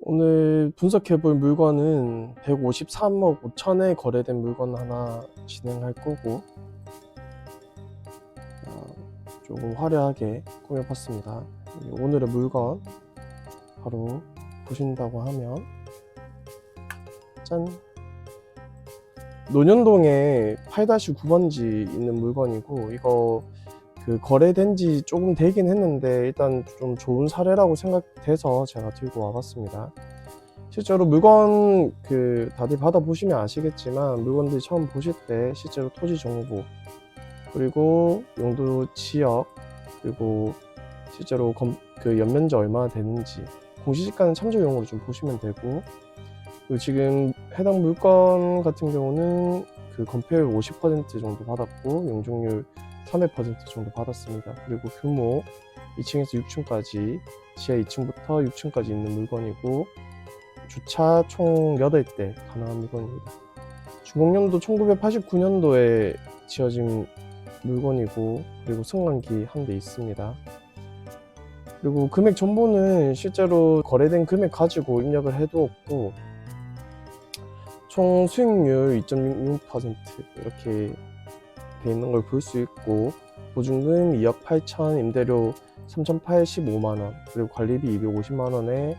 오늘 분석해 볼 물건은 153억 5천에 거래된 물건 하나 진행할 거고, 조금 화려하게 꾸며봤습니다. 오늘의 물건 바로 보신다고 하면 짠! 논현동에 8-9번지 있는 물건이고, 이거 거래된 지 조금 되긴 했는데 일단 좀 좋은 사례라고 생각돼서 제가 들고 와봤습니다. 실제로 물건 다들 받아보시면 아시겠지만, 물건들 처음 보실 때 실제로 토지 정보, 그리고 용도 지역, 그리고 실제로 연면적 얼마나 되는지, 공시지가는 참조용으로 좀 보시면 되고, 그리고 지금 해당 물건 같은 경우는 건폐율 50% 정도 받았고, 용적률 300% 정도 받았습니다. 그리고 규모 2층에서 6층까지, 지하 2층부터 6층까지 있는 물건이고, 주차 총 8대 가능한 물건입니다. 준공년도 1989년도에 지어진 물건이고, 그리고 승강기 한 대 있습니다. 그리고 금액 정보는 실제로 거래된 금액 가지고 입력을 해두었고, 총 수익률 2.66% 이렇게 돼 있는 걸 볼 수 있고, 보증금 2억 8천, 임대료 3,085만원, 그리고 관리비 250만원에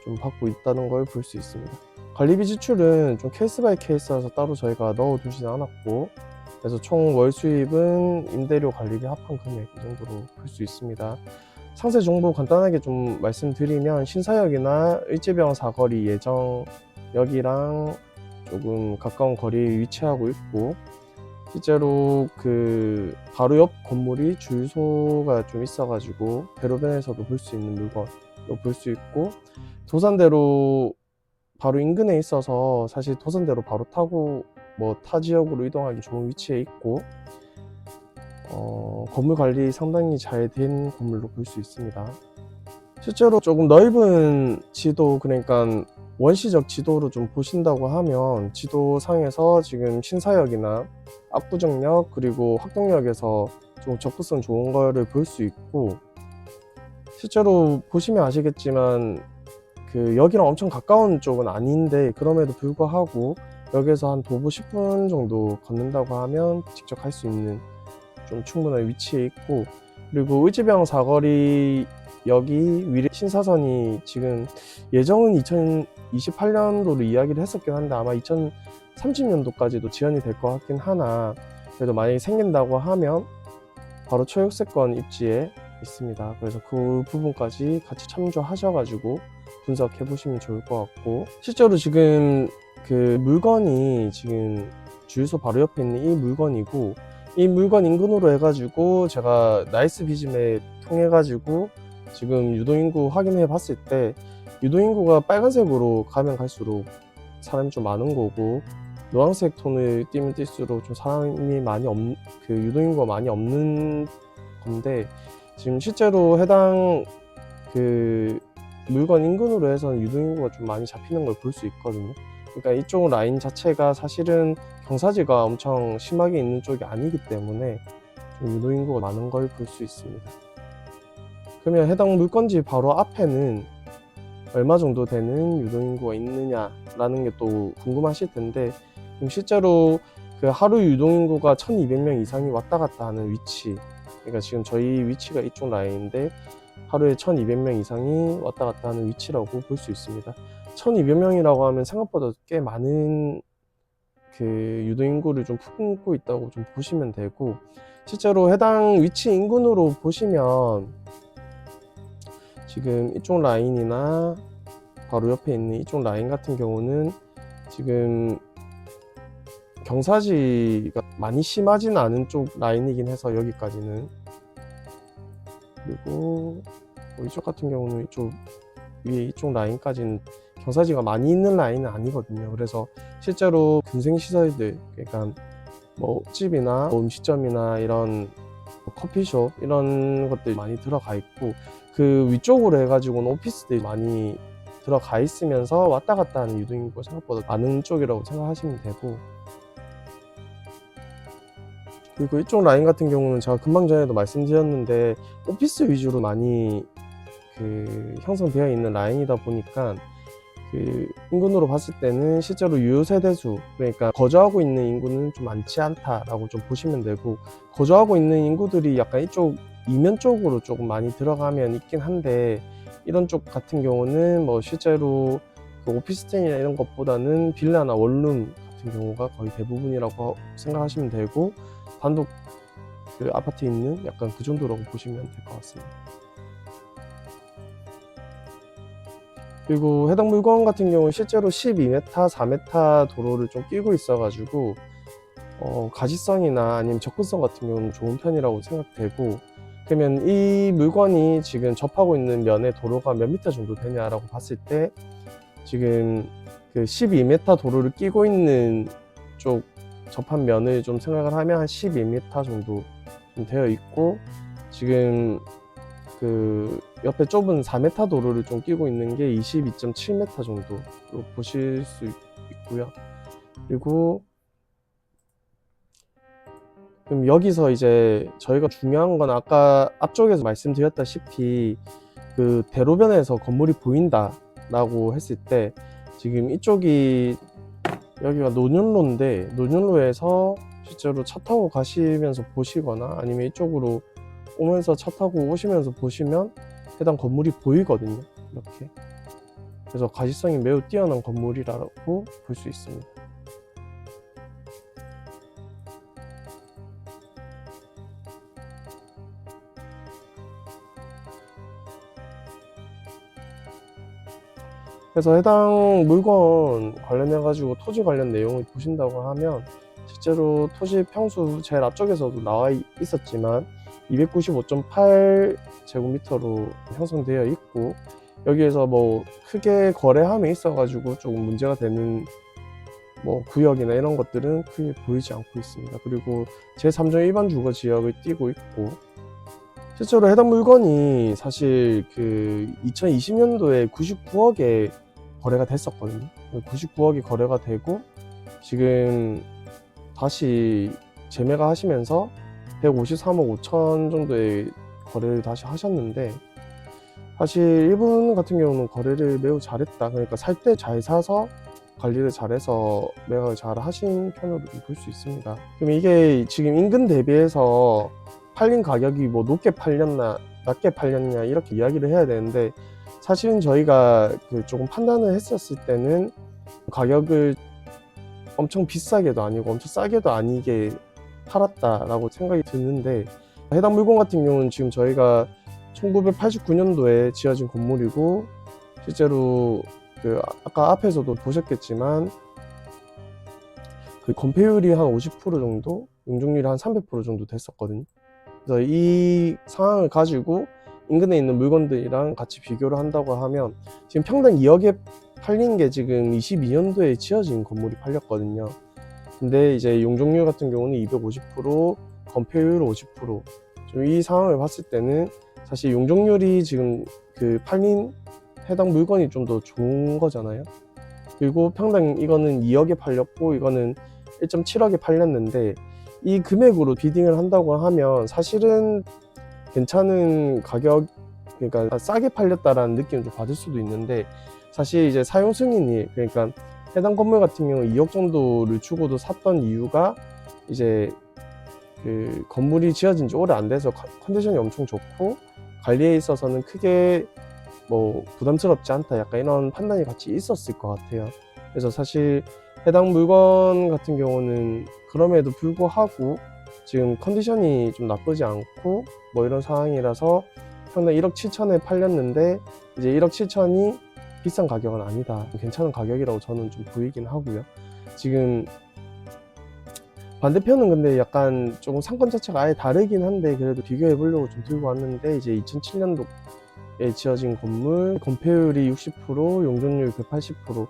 좀 받고 있다는 걸 볼 수 있습니다. 관리비 지출은 좀 케이스 바이 케이스라서 따로 저희가 넣어두진 않았고, 그래서 총 월 수입은 임대료 관리비 합한 금액 이 정도로 볼 수 있습니다. 상세 정보 간단하게 좀 말씀드리면, 신사역이나 을지병 사거리 예정역이랑 조금 가까운 거리에 위치하고 있고, 실제로 바로 옆 건물이 주유소가 좀 있어가지고 대로변에서도 볼 수 있는 물건도 볼 수 있고, 도산대로 바로 인근에 있어서 사실 도산대로 바로 타고 타 지역으로 이동하기 좋은 위치에 있고, 건물 관리 상당히 잘 된 건물로 볼 수 있습니다. 실제로 조금 넓은 지도, 그러니까 원시적 지도로 좀 보신다고 하면, 지도상에서 지금 신사역이나 압구정역 그리고 학동역에서 좀 접근성 좋은 거를 볼 수 있고, 실제로 보시면 아시겠지만 여기랑 엄청 가까운 쪽은 아닌데, 그럼에도 불구하고 여기에서 한 도보 10분 정도 걷는다고 하면 직접 갈 수 있는 좀 충분한 위치에 있고, 그리고 을지병 사거리 역이 위례 신사선이 지금 예정은 2028년도로 이야기를 했었긴 한데, 아마 2030년도까지도 지연이 될 것 같긴 하나, 그래도 만약에 생긴다고 하면 바로 초역세권 입지에 있습니다. 그래서 그 부분까지 같이 참조하셔가지고 분석해 보시면 좋을 것 같고, 실제로 지금 물건이 지금 주유소 바로 옆에 있는 이 물건이고, 이 물건 인근으로 해가지고 제가 나이스 비즘에 통해 가지고 지금 유동인구 확인해 봤을 때, 유동인구가 빨간색으로 가면 갈수록 사람이 좀 많은 거고, 노란색 톤을 띄면 띄수록 좀 사람이 많이 유동인구가 많이 없는 건데, 지금 실제로 해당 물건 인근으로 해서는 유동인구가 좀 많이 잡히는 걸 볼 수 있거든요. 그러니까 이쪽 라인 자체가 사실은 경사지가 엄청 심하게 있는 쪽이 아니기 때문에 좀 유동인구가 많은 걸 볼 수 있습니다. 그러면 해당 물건지 바로 앞에는 얼마 정도 되는 유동인구가 있느냐라는 게 또 궁금하실 텐데, 지금 실제로 하루 유동인구가 1200명 이상이 왔다 갔다 하는 위치, 그러니까 지금 저희 위치가 이쪽 라인인데 하루에 1200명 이상이 왔다 갔다 하는 위치라고 볼 수 있습니다. 1200명이라고 하면 생각보다 꽤 많은 유동인구를 좀 품고 있다고 좀 보시면 되고, 실제로 해당 위치 인근으로 보시면 지금 이쪽 라인이나 바로 옆에 있는 이쪽 라인 같은 경우는 지금 경사지가 많이 심하진 않은 쪽 라인이긴 해서 여기까지는, 그리고 이쪽 같은 경우는 이쪽 위에 이쪽 라인까지는 경사지가 많이 있는 라인은 아니거든요. 그래서 실제로 근생시설들, 그러니까 집이나 음식점이나 이런 커피숍 이런 것들이 많이 들어가 있고, 그 위쪽으로 해가지고는 오피스들이 많이 들어가 있으면서 왔다 갔다 하는 유동인구가 생각보다 많은 쪽이라고 생각하시면 되고, 그리고 이쪽 라인 같은 경우는 제가 금방 전에도 말씀드렸는데 오피스 위주로 많이 형성되어 있는 라인이다 보니까 그 인근으로 봤을 때는 실제로 유효 세대수, 그러니까 거주하고 있는 인구는 좀 많지 않다라고 좀 보시면 되고, 거주하고 있는 인구들이 약간 이쪽 이면 쪽으로 조금 많이 들어가면 있긴 한데, 이런 쪽 같은 경우는 뭐 실제로 그 오피스텔이나 이런 것보다는 빌라나 원룸 같은 경우가 거의 대부분이라고 생각하시면 되고, 단독 그 아파트에 있는 약간 그 정도라고 보시면 될 것 같습니다. 그리고 해당 물건 같은 경우는 실제로 12m, 4m 도로를 좀 끼고 있어가지고 가시성이나 아니면 접근성 같은 경우는 좋은 편이라고 생각되고, 그러면 이 물건이 지금 접하고 있는 면의 도로가 몇 미터 정도 되냐라고 봤을 때, 지금 그 12m 도로를 끼고 있는 쪽 접한 면을 좀 생각을 하면 한 12m 정도 좀 되어 있고, 지금 그 옆에 좁은 4m 도로를 좀 끼고 있는 게 22.7m 정도로 보실 수 있고요. 그리고 그럼 여기서 이제 저희가 중요한 건 아까 앞쪽에서 말씀드렸다시피 그 대로변에서 건물이 보인다 라고 했을 때, 지금 이쪽이 여기가 논현로인데, 논현로에서 실제로 차 타고 가시면서 보시거나 아니면 이쪽으로 오면서 차 타고 오시면서 보시면 해당 건물이 보이거든요, 이렇게. 그래서 가시성이 매우 뛰어난 건물이라고 볼 수 있습니다. 그래서 해당 물건 관련해 가지고 토지 관련 내용을 보신다고 하면, 실제로 토지 평수 제일 앞쪽에서도 나와 있었지만 295.8제곱미터로 형성되어 있고, 여기에서 뭐 크게 거래함에 있어 가지고 조금 문제가 되는 뭐 구역이나 이런 것들은 크게 보이지 않고 있습니다. 그리고 제3종 일반 주거 지역을 띄고 있고, 실제로 해당 물건이 사실 그 2020년도에 99억에 거래가 됐었거든요. 99억이 거래가 되고, 지금 다시 재매가 하시면서 153억 5천 정도의 거래를 다시 하셨는데, 사실 이분 같은 경우는 거래를 매우 잘했다. 그러니까 살 때 잘 사서 관리를 잘해서 매각을 잘 하신 편으로 볼 수 있습니다. 그럼 이게 지금 인근 대비해서 팔린 가격이 뭐 높게 팔렸나 낮게 팔렸냐 이렇게 이야기를 해야 되는데, 사실은 저희가 그 조금 판단을 했었을 때는 가격을 엄청 비싸게도 아니고 엄청 싸게도 아니게 팔았다라고 생각이 드는데, 해당 물건 같은 경우는 지금 저희가 1989년도에 지어진 건물이고, 실제로 그 아까 앞에서도 보셨겠지만 그 건폐율이 한 50% 정도, 용적률이 한 300% 정도 됐었거든요. 그래서 이 상황을 가지고 인근에 있는 물건들이랑 같이 비교를 한다고 하면, 지금 평당 2억에 팔린 게 지금 22년도에 지어진 건물이 팔렸거든요. 근데 이제 용적률 같은 경우는 250%, 건폐율 50%. 좀 이 상황을 봤을 때는 사실 용적률이 지금 그 팔린 해당 물건이 좀 더 좋은 거잖아요. 그리고 평당 이거는 2억에 팔렸고 이거는 1.7억에 팔렸는데, 이 금액으로 비딩을 한다고 하면 사실은 괜찮은 가격, 그러니까 싸게 팔렸다라는 느낌을 좀 받을 수도 있는데, 사실 이제 사용 승인이, 그러니까 해당 건물 같은 경우 2억 정도를 주고도 샀던 이유가, 이제 그 건물이 지어진 지 오래 안 돼서 컨디션이 엄청 좋고 관리에 있어서는 크게 뭐 부담스럽지 않다, 약간 이런 판단이 같이 있었을 것 같아요. 그래서 사실 해당 물건 같은 경우는 그럼에도 불구하고 지금 컨디션이 좀 나쁘지 않고 뭐 이런 상황이라서 평당 1억 7천에 팔렸는데, 이제 1억 7천이 비싼 가격은 아니다, 괜찮은 가격이라고 저는 좀 보이긴 하고요. 지금 반대편은 근데 약간 조금 상권 자체가 아예 다르긴 한데, 그래도 비교해 보려고 좀 들고 왔는데, 이제 2007년도에 지어진 건물, 건폐율이 60%, 용적률 180%.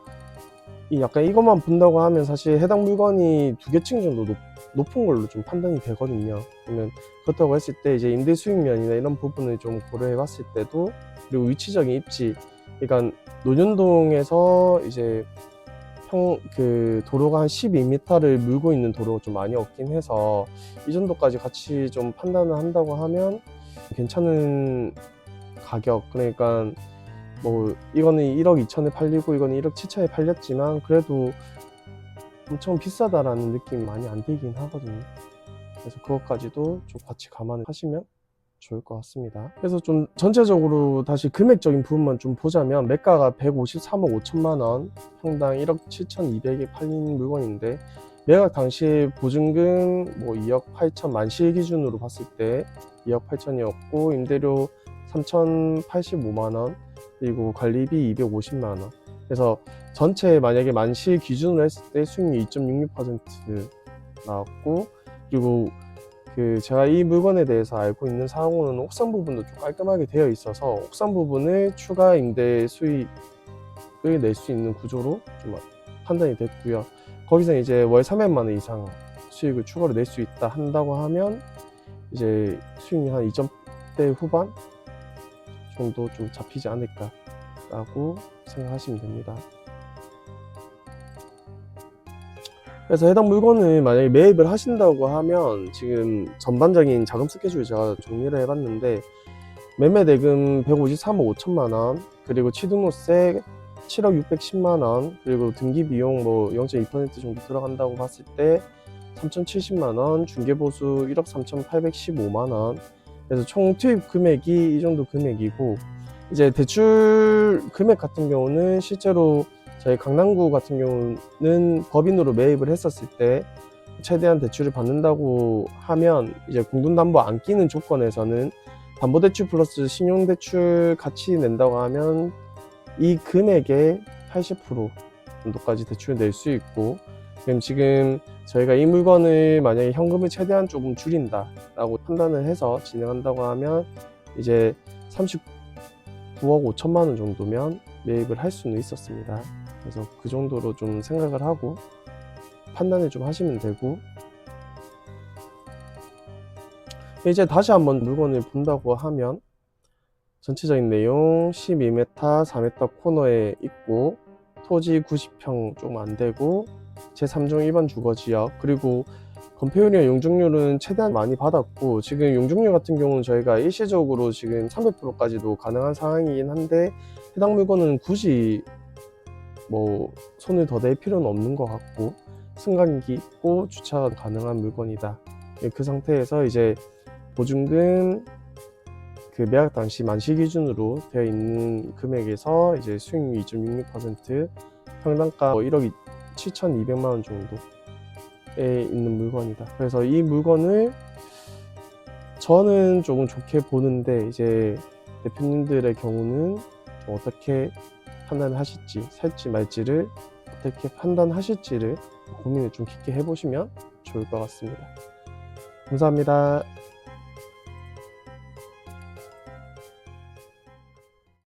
이 약간 이것만 본다고 하면 사실 해당 물건이 2개 층 정도 높은 걸로 좀 판단이 되거든요. 그러면 그렇다고 했을 때 이제 임대 수익면이나 이런 부분을 좀 고려해 봤을 때도, 그리고 위치적인 입지, 그러니까 논현동에서 이제 그 도로가 한 12m를 물고 있는 도로가 좀 많이 없긴 해서, 이 정도까지 같이 좀 판단을 한다고 하면 괜찮은 가격, 그러니까 뭐 이거는 1억 2천에 팔리고 이거는 1억 7천에 팔렸지만 그래도 엄청 비싸다라는 느낌이 많이 안 들긴 하거든요. 그래서 그것까지도 좀 같이 감안을 하시면 좋을 것 같습니다. 그래서 좀 전체적으로 다시 금액적인 부분만 좀 보자면 매가가 153억 5천만 원, 평당 1억 7,200에 팔린 물건인데 매각 당시에 보증금 뭐 2억 8천 만시 기준으로 봤을 때 2억 8천이었고 임대료 3,085만 원, 그리고 관리비 250만 원. 그래서 전체 만약에 만시 기준으로 했을 때 수익률 2.66% 나왔고, 그리고 제가 이 물건에 대해서 알고 있는 사항으로는 옥상 부분도 좀 깔끔하게 되어 있어서 옥상 부분을 추가 임대 수익을 낼 수 있는 구조로 좀 판단이 됐고요. 거기서 이제 월 300만 원 이상 수익을 추가로 낼 수 있다 한다고 하면 이제 수익률 한 2점대 후반 정도 좀 잡히지 않을까라고 생각하시면 됩니다. 그래서 해당 물건을 만약에 매입을 하신다고 하면 지금 전반적인 자금 스케줄 제가 정리를 해봤는데 매매 대금 153억 5천만 원, 그리고 취등록세 7억 610만 원, 그리고 등기 비용 뭐 0.2% 정도 들어간다고 봤을 때 3,070만 원, 중개보수 1억 3,815만 원. 그래서 총 투입 금액이 이 정도 금액이고, 이제 대출 금액 같은 경우는 실제로 저희 강남구 같은 경우는 법인으로 매입을 했었을 때 최대한 대출을 받는다고 하면 이제 공동담보 안 끼는 조건에서는 담보대출 플러스 신용대출 같이 낸다고 하면 이 금액의 80% 정도까지 대출을 낼 수 있고, 그럼 지금 저희가 이 물건을 만약에 현금을 최대한 조금 줄인다 라고 판단을 해서 진행한다고 하면 이제 39억 5천만 원 정도면 매입을 할 수는 있었습니다. 그래서 그 정도로 좀 생각을 하고 판단을 좀 하시면 되고, 이제 다시 한번 물건을 본다고 하면 전체적인 내용 12m 4m 코너에 있고 토지 90평 좀 안 되고 제3종 일반 주거지역, 그리고 건폐율이나 용적률은 최대한 많이 받았고, 지금 용적률 같은 경우는 저희가 일시적으로 지금 300%까지도 가능한 상황이긴 한데 해당 물건은 굳이 뭐 손을 더 댈 필요는 없는 것 같고 승강기 있고 주차가 가능한 물건이다. 그 상태에서 이제 보증금 매각 당시 만시 기준으로 되어 있는 금액에서 이제 수익률 2.66%, 평당가 1억 7,200만 원 정도에 있는 물건이다. 그래서 이 물건을 저는 조금 좋게 보는데 이제 대표님들의 경우는 좀 어떻게 판단을 하실지, 살지 말지를 어떻게 판단하실지를 고민을 좀 깊게 해보시면 좋을 것 같습니다. 감사합니다.